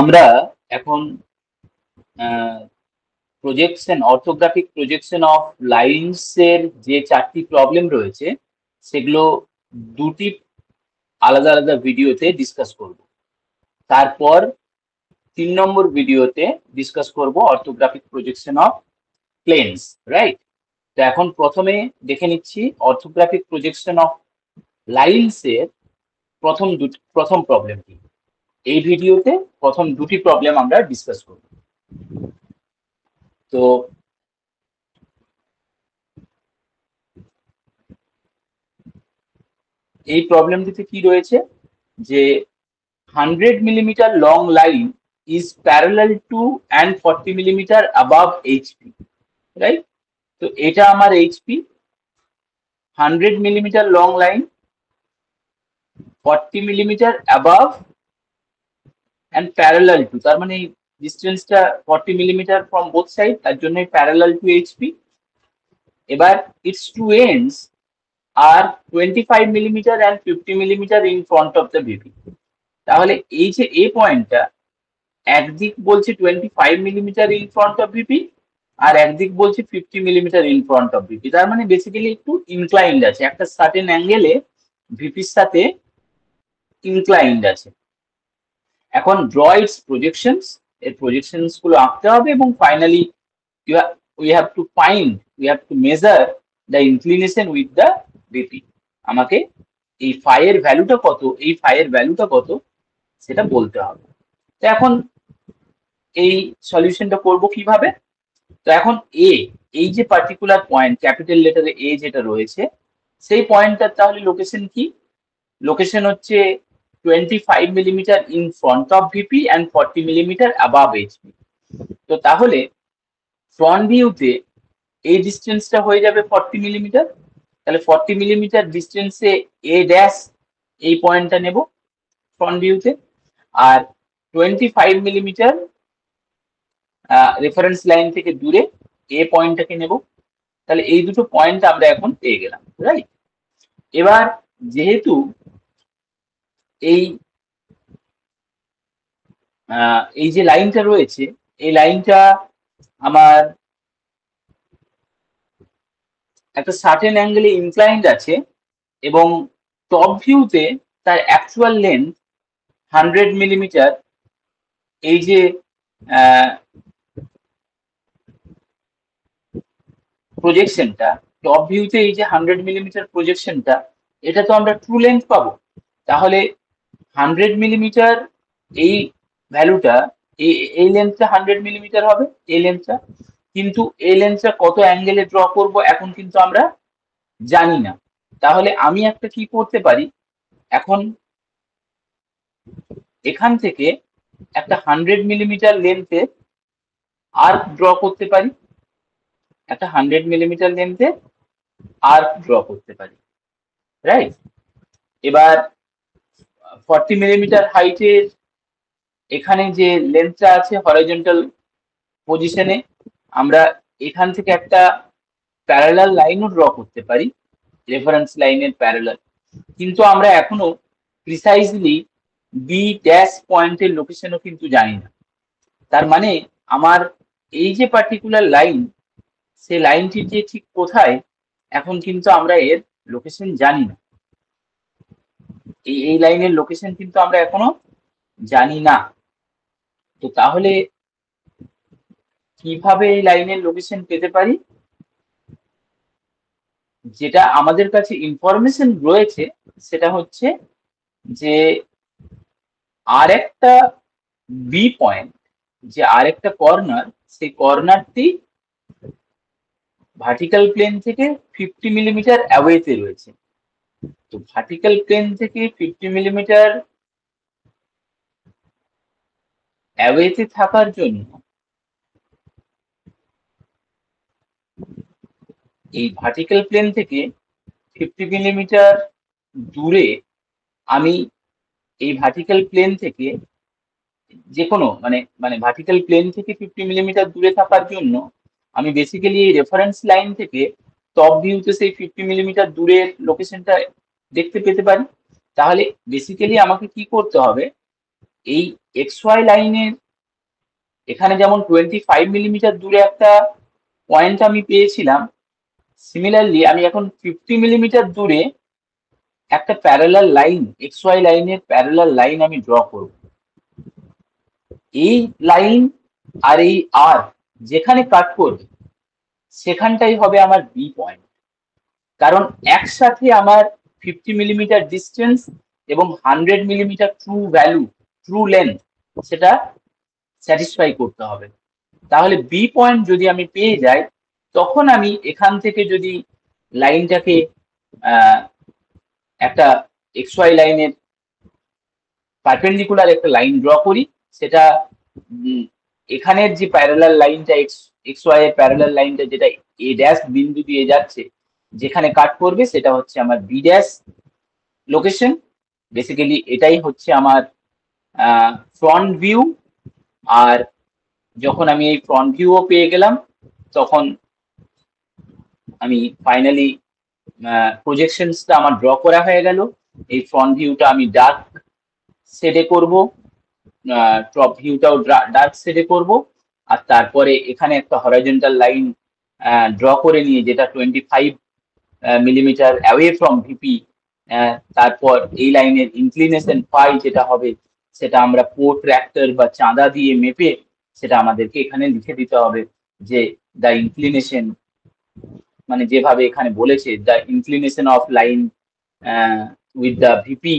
আমরা এখন projection orthographic projection of lines এর যে 4টি প্রবলেম রয়েছে সেগুলো দুটি আলাদা আলাদা ভিডিওতে ডিসকাস করব। তারপর 3 নম্বর ভিডিওতে ডিসকাস করব orthographic projection of planes, right? তো এখন প্রথমে দেখে নিচ্ছি অর্থোগ্রাফিক প্রজেকশন অফ লাইনস এর প্রথম প্রবলেমটি। এই ভিডিওতে প্রথম দুটি প্রবলেম আমরা ডিসকাস করব। তো এই প্রবলেমটিতে কি রয়েছে যে 100 millimeter long line is parallel to and 40 millimeter above HP, right? তো এটা আমার HP, 100 millimeter long line, 40 millimeter above and parallel to, তার মানে ডিস্টেন্সটা 40 millimeter from both side, তার জন্য parallel to HP। এবার its two ends are 25 millimeter and 50 millimeter in front of the VP। তাহলে এই যে এই পয়েন্টটা একদিক বলছে 25 millimetre in front of VP আর একদিক বলছে 50 millimetre in front of VP, তার মানে বেসিক্যালি একটু ইনক্লাইন্ড আছে, একটা সার্টেন অ্যাঙ্গেলে ভিপির সাথে ইনক্লাইন্ড আছে। এখন ড্র ইটস প্রজেকশনস, এর প্রজেকশনস গুলো আঁকতে হবে এবং finally we have to measure the inclination with the VP. আমাকে এই ফাই এর ভ্যালুটা কত সেটা বলতে হবে। তো এখন এই সলিউশনটা করব কিভাবে? তো এখন এই যে পার্টিকুলার পয়েন্ট ক্যাপিটাল লেটারে এ যেটা রয়েছে সেই পয়েন্টটার তাহলে লোকেশন কি? লোকেশন হচ্ছে 25 millimetre in front of VP and 40 millimetre above HP. তো তাহলে ফ্রন্ট ভিউতে এই ডিস্টেন্সটা হয়ে যাবে 40 মিলিমিটার। তাহলে 40 মিলিমিটার ডিস্টেন্সে এ ড্যাশ এই পয়েন্টটা নেব ফ্রন্ট ভিউতে, আর 25 মিলিমিটার রেফারেন্স লাইন থেকে দূরে এ পয়েন্টটাকে নেব। তাহলে এই দুটো পয়েন্ট আমরা এখন পেয়ে গেলাম, রাইট? এবার যেহেতু এই যে লাইনটা রয়েছে এই লাইনটা আমার একটা সার্টেন অ্যাঙ্গেলে ইনক্লাইন্ড আছে এবং টপ ভিউতে তার অ্যাকচুয়াল লেন্থ 100 মিলিমিটার, এই যে প্রজেকশনটা টপ ভিউতে এই যে 100 মিলিমিটার প্রজেকশনটা, এটা তো আমরা ট্রু লেন্থ পাবো। তাহলে 100 মিলিমিটার এই ভ্যালুটা, এই লেন্থটা 100 মিলিমিটার হবে এই লেন্থটা, কিন্তু এই লেন্থটা কত অ্যাঙ্গেলে ড্র করব এখন কিন্তু আমরা জানি না। তাহলে আমি একটা কি করতে পারি, এখন এখান থেকে একটা 100 মিলিমিটার লেন্থের আর্ক ড্র করতে পারি, একটা 100 মিলিমিটার লেন্থের আর্ক ড্র করতে পারি, রাইট? এবার 40 মিলিমিটার হাইটের এখানে যে লেন্থটা আছে হরাইজন্টাল পজিশনে, আমরা এখান থেকে একটা প্যারালাল লাইনও ড্র করতে পারি, রেফারেন্স লাইনের প্যারালাল। কিন্তু আমরা এখনো প্রিসাইজলি বি ড্যাশ পয়েন্টের লোকেশনও কিন্তু জানি না। তার মানে আমার এই যে পার্টিকুলার লাইন, সেই লাইনটি যে ঠিক কোথায় এখন কিন্তু আমরা এর লোকেশন জানি না। এই লাইনের লোকেশন কিন্তু আমরা এখনো জানি না। তো তাহলে কিভাবে এই লাইনের লোকেশন পেতে পারি? যেটা আমাদের কাছে ইনফরমেশন রয়েছে সেটা হচ্ছে যে আরেকটা বি পয়েন্ট, যে আরেকটা কর্নার, সেই কর্নারটি ভার্টিক্যাল প্লেন থেকে 50 মিলিমিটার অ্যাওয়েতে রয়েছে। তো ভার্টিক্যাল প্লেন থেকে 50 মিলিমিটার অ্যাওয়েতে থাকার জন্য এই ভার্টিক্যাল প্লেন থেকে 50 মিলিমিটার দূরে আমি এই ভার্টিক্যাল প্লেন থেকে যে কোনো মানে ভার্টিক্যাল প্লেন থেকে 50 মিলিমিটার দূরে থাকার জন্য আমি বেসিক্যালি এই রেফারেন্স লাইন থেকে টপ ভিউতে সেই 50 মিলিমিটার দূরের লোকেশনটা দেখতে পেতে পারি। তাহলে বেসিক্যালি আমাকে কি করতে হবে, এই এক্স ওয়াই লাইনের এখানে যেমন 25 মিলিমিটার দূরে একটা পয়েন্ট আমি পেয়েছিলাম, সিমিলারলি আমি এখন 50 মিলিমিটার দূরে একটা প্যারালাল লাইন, এক্স ওয়াই লাইনের প্যারালাল লাইন আমি ড্র করব। এই লাইন আর এই আর যেখানে কাট করবে সেখানটাই হবে আমার বি পয়েন্ট, কারণ একসাথে আমার 50 মিলিমিটার ডিস্টেন্স এবং 100 millimetre true value, true length, সেটা স্যাটিসফাই করতে হবে। তাহলে বি পয়েন্ট যদি আমি পেয়ে যাই, তখন আমি এখান থেকে যদি লাইনটাকে একটা এক্স ওয়াই লাইনের পারপেন্ডিকুলার একটা লাইন ড্র করি, সেটা এখানের যে প্যারালাল লাইনটা এক্স ওয়াই এর প্যারালাল লাইনটা যেটা এ ড্যাশ বিন্দু দিয়ে যাচ্ছে, যেখানে কাট করবে সেটা হচ্ছে আমার বি ড্যাশ লোকেশন। বেসিক্যালি এটাই হচ্ছে আমার ফ্রন্ট ভিউ। আর যখন আমি এই ফ্রন্ট ভিউও পেয়ে গেলাম, তখন আমি ফাইনালি প্রজেকশনসটা আমার ড্র করা হয়ে গেল। এই ফ্রন্ট ভিউটা আমি ডার্ক শেডে করব, টপ ভিউটাও ডার্ক শেডে করব, আর তারপরে এখানে একটা হরাইজন্টাল লাইন ড্র করে নিয়ে, যেটা 25 মিলিমিটার অ্যাওয়ে ফ্রম ভিপি। তারপর এই লাইনের ইনক্লিনেশন ফাই যেটা হবে, সেটা আমরা প্রোট্রাক্টর বা চাঁদা দিয়ে মেপে সেটা আমাদেরকে এখানে লিখে দিতে হবে, যে দ্য ইনক্লিনেশন, মানে যেভাবে এখানে বলেছে, the inclination of line with the VP,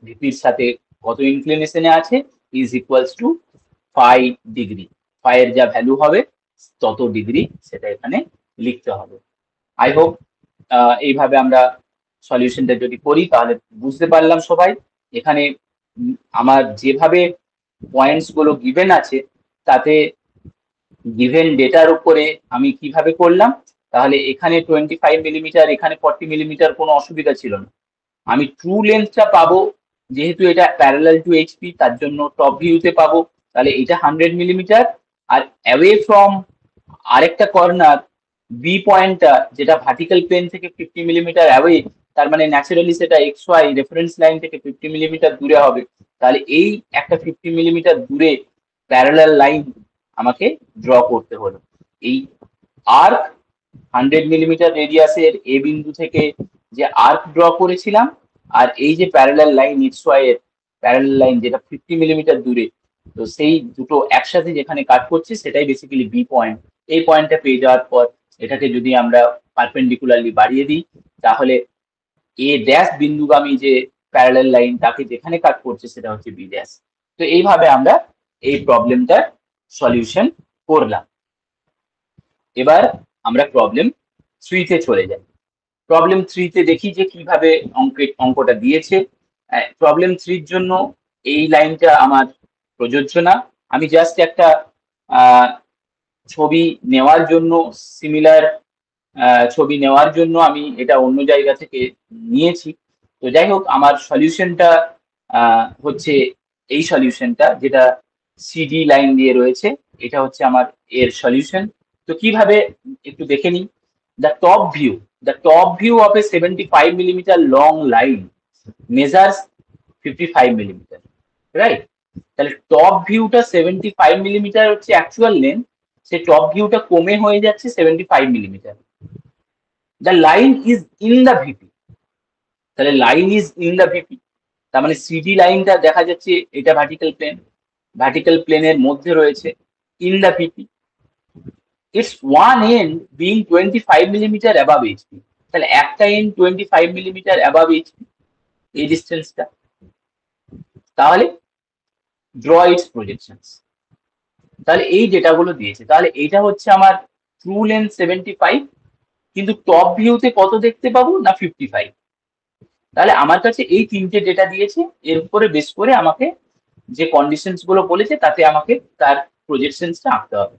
ভিপির সাথে কত ইনক্লিনেশনে আছে, ইজ ইকুয়ালস টু 5 ডিগ্রি। ফাইয়ের যা ভ্যালু হবে তত ডিগ্রি সেটা এখানে লিখতে হবে। আই হোপ এইভাবে আমরা সলিউশনটা যদি করি তাহলে বুঝতে পারলাম সবাই। এখানে আমার যেভাবে পয়েন্টস গুলো গিভেন আছে, তাতে গিভেন ডেটার উপরে আমি কিভাবে করলাম, তাহলে এখানে 25 মিলিমিটার, এখানে 40 মিলিমিটার, কোনো অসুবিধা ছিল না। আমি ট্রু লেন্থটা পাবো, যেহেতু এটা প্যারালাল টু এইচপি, তার জন্য টপ ভিউতে পাবো, তাহলে এটা 100 মিলিমিটার। আর অ্যাওয়ে ফ্রম আরেকটা কর্নার বি পয়েন্টটা, যেটা ভার্টিক্যাল প্লেন থেকে 50 মিলিমিটার অ্যাওয়ে, তার মানে ন্যাচারালি সেটা এক্স ওয়াই রেফারেন্স লাইন থেকে 50 মিলিমিটার দূরে হবে। তাহলে এই একটা 50 মিলিমিটার দূরে প্যারালাল লাইন আমাকে ড্র করতে হলো। এই আর্ক 100 মিলিমিটার রেডিয়াসের এ বিন্দু থেকে যে আর্ক ড্র করেছিলাম, আর এই যে প্যারালাল লাইন এক্স ওয়াই এর প্যারালাল লাইন যেটা 50 মিলিমিটার দূরে, তো সেই দুটো একসাথে যেখানে কাট করছে সেটাই বেসিক্যালি বি পয়েন্ট। এই পয়েন্টটা পেয়ে যাওয়ার পর এটাকে যদি আমরা পারপেন্ডিকুলারলি বাড়িয়ে দিই, তাহলে এ ড্যাশ বিন্দুগামী যে প্যারালাল লাইন তাকে যেখানে কাট করছে সেটা হচ্ছে বি ড্যাশ। তো এইভাবে আমরা এই প্রবলেমটার সলিউশন করলাম। এবার আমরা প্রবলেম 3 তে চলে যাই। প্রবলেম 3 তে দেখি যে কিভাবে অঙ্কটা দিয়েছে। প্রবলেম 3-র জন্য এই লাইনটা আমার প্রযোজ্য না। আমি জাস্ট একটা ছবি নেওয়ার জন্য, সিমিলার ছবি নেওয়ার জন্য আমি এটা অন্য জায়গা থেকে নিয়েছি। তো যাই হোক, আমার সলিউশনটা হচ্ছে এই সলিউশনটা, যেটা সিডি লাইন দিয়ে রয়েছে, এটা হচ্ছে আমার এর সলিউশন। তো কিভাবে একটু দেখে নিই। The top view of A 75 millimetre long line measures 55 millimetre, right? তাহলে টপ ভিউটা 75 মিলিমিটার হচ্ছে অ্যাকচুয়াল লেন্থ, সে টপ ভিউটা কমে হয়ে যাচ্ছে 75 millimetre. The line is in the VP, তাহলে line is in the VP, তার মানে সিডি লাইনটা দেখা যাচ্ছে এটা ভার্টিক্যাল প্লেনের মধ্যে রয়েছে, in the VP. It's one end being 25 millimetre above HP, তাহলে একটা এন্ড 25 মিলিমিটার অ্যাবাভ এইচপি, এই ডিস্টেন্সটা। তাহলে ড্র ইটস প্রজেকশনস, তাহলে এই ডেটাগুলো দিয়েছে। তাহলে এইটা হচ্ছে আমার ট্রু লেন্থ 75, কিন্তু টপ ভিউতে কত দেখতে পাবো না 55। তাহলে আমার কাছে এই 3টে ডেটা দিয়েছে, এর উপরে বেস করে আমাকে যে কন্ডিশনস গুলো বলেছে তাতে আমাকে তার প্রজেকশনসটা আঁকতে হবে।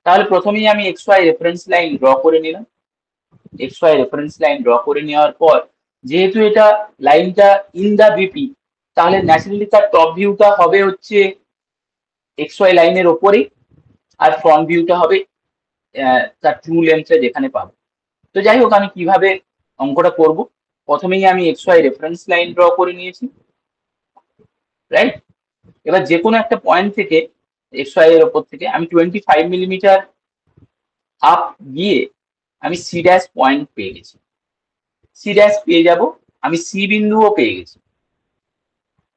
তাহলে প্রথমেই আমি X Y reference line draw করে নিলাম। X Y reference line draw করে নেওয়ার পর, যেহেতু এটা লাইনটা ইন দা ভিপি, তাহলে ন্যাচারালি তার টপ ভিউটা হবে হচ্ছে এক্স ওয়াই লাইনের ওপরেই, আর ফ্রন্ট ভিউটা হবে তার ট্রু লেন্থটা যেখানে পাবো। তো যাই হোক, আমি কিভাবে অঙ্কটা করব, প্রথমেই আমি X Y reference line draw করে নিয়েছি, রাইট? এবার যে কোনো একটা পয়েন্ট থেকে এক্স ওয়াই এর ওপর থেকে আমি 25 মিলিমিটার আপ গিয়ে আমি সি ড্যাশ পয়েন্ট পেয়ে গেছি, সি ড্যাশ পেয়ে যাব, আমি সি বিন্দুও পেয়ে গেছি।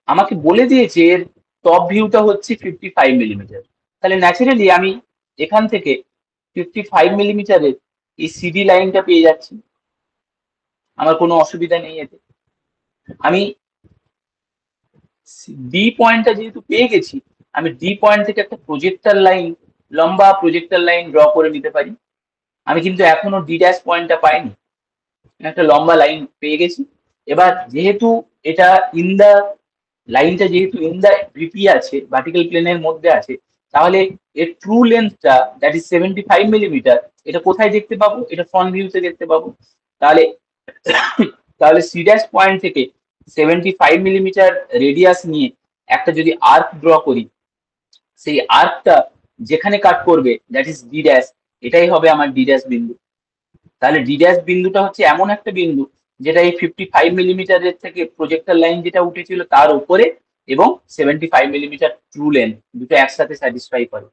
আমাকে বলে দিয়েছে এর টপ ভিউটা হচ্ছে 55 মিলিমিটার, তাহলে ন্যাচারালি আমি এখান থেকে 55 মিলিমিটারের এই সিডি লাইনটা পেয়ে যাচ্ছি, আমার কোনো অসুবিধা নেই এতে। আমি ডি পয়েন্টটা যেহেতু পেয়ে গেছি, আমি ডি পয়েন্ট থেকে একটা প্রজেক্টর লাইন, লম্বা প্রজেক্টর লাইন ড্র করে নিতে পারি। আমি কিন্তু এখনো ডি ড্যাশ পয়েন্টটা পাইনি, একটা লম্বা লাইন পেয়ে গেছি। এবার যেহেতু এটা ইন দা লাইনটা যেহেতু ইন দা ভিপি আছে, ভার্টিক্যাল প্লেনের মধ্যে আছে, তাহলে এর ট্রু লেন্থটা দ্যাট ইজ 75 মিলিমিটার, এটা কোথায় দেখতে পাবো? এটা ফ্রন্ট ভিউতে দেখতে পাবো। তাহলে তাহলে সি ড্যাশ পয়েন্ট থেকে 75 মিলিমিটার রেডিয়াস নিয়ে একটা যদি আর্ক ড্র করি, সেই আর্কটা যেখানে কাট করবে দ্যাট ইজ ডি ড্যাশ, এটাই হবে আমার ডি ড্যাশ বিন্দু। তাহলে ডি ড্যাশ বিন্দুটা হচ্ছে এমন একটা বিন্দু যেটা এই 55 মিলিমিটারের থেকে প্রজেক্টর লাইন যেটা উঠেছিল তার উপরে এবং 75 মিলিমিটার ট্রু লেন্থ দুটো একসাথে স্যাটিসফাই করে।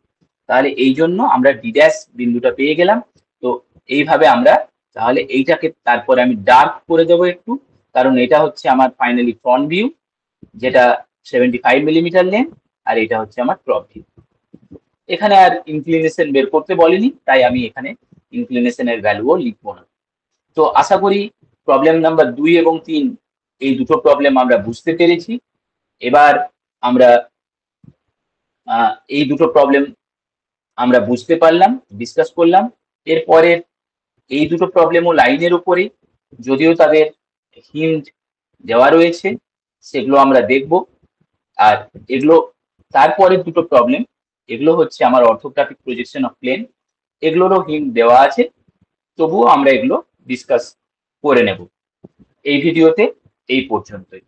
তাহলে এই জন্য আমরা ডি ড্যাশ বিন্দুটা পেয়ে গেলাম। তো এইভাবে আমরা, তাহলে এইটাকে তারপরে আমি ডার্ক করে দেবো একটু, কারণ এটা হচ্ছে আমার ফাইনালি ফ্রন্ট ভিউ যেটা 75 মিলিমিটার লেন্থ, আর এটা হচ্ছে আমার টপ ভিউ। এখানে আর ইনক্লিনেশন বের করতে বলেনি, তাই আমি এখানে ইনক্লিনেশনের ভ্যালুও লিখবো না। তো আশা করি প্রবলেম নাম্বার 2 এবং 3 এই দুটো প্রবলেম আমরা বুঝতে পেরেছি। এবার আমরা এই দুটো প্রবলেম আমরা বুঝতে পারলাম, ডিসকাস করলাম। এরপরে এই দুটো প্রবলেমও লাইনের উপরে, যদিও তাদের হিন্ট দেওয়া রয়েছে, সেগুলো আমরা দেখব। আর এগুলো তারপরে দুটো প্রবলেম, এগুলো হচ্ছে আমার অর্থোগ্রাফিক প্রজেকশন অফ প্লেন, এগুলোরও হিন্ট দেওয়া আছে, তবুও আমরা এগুলো ডিসকাস করে নেব। এই ভিডিওতে এই পর্যন্তই।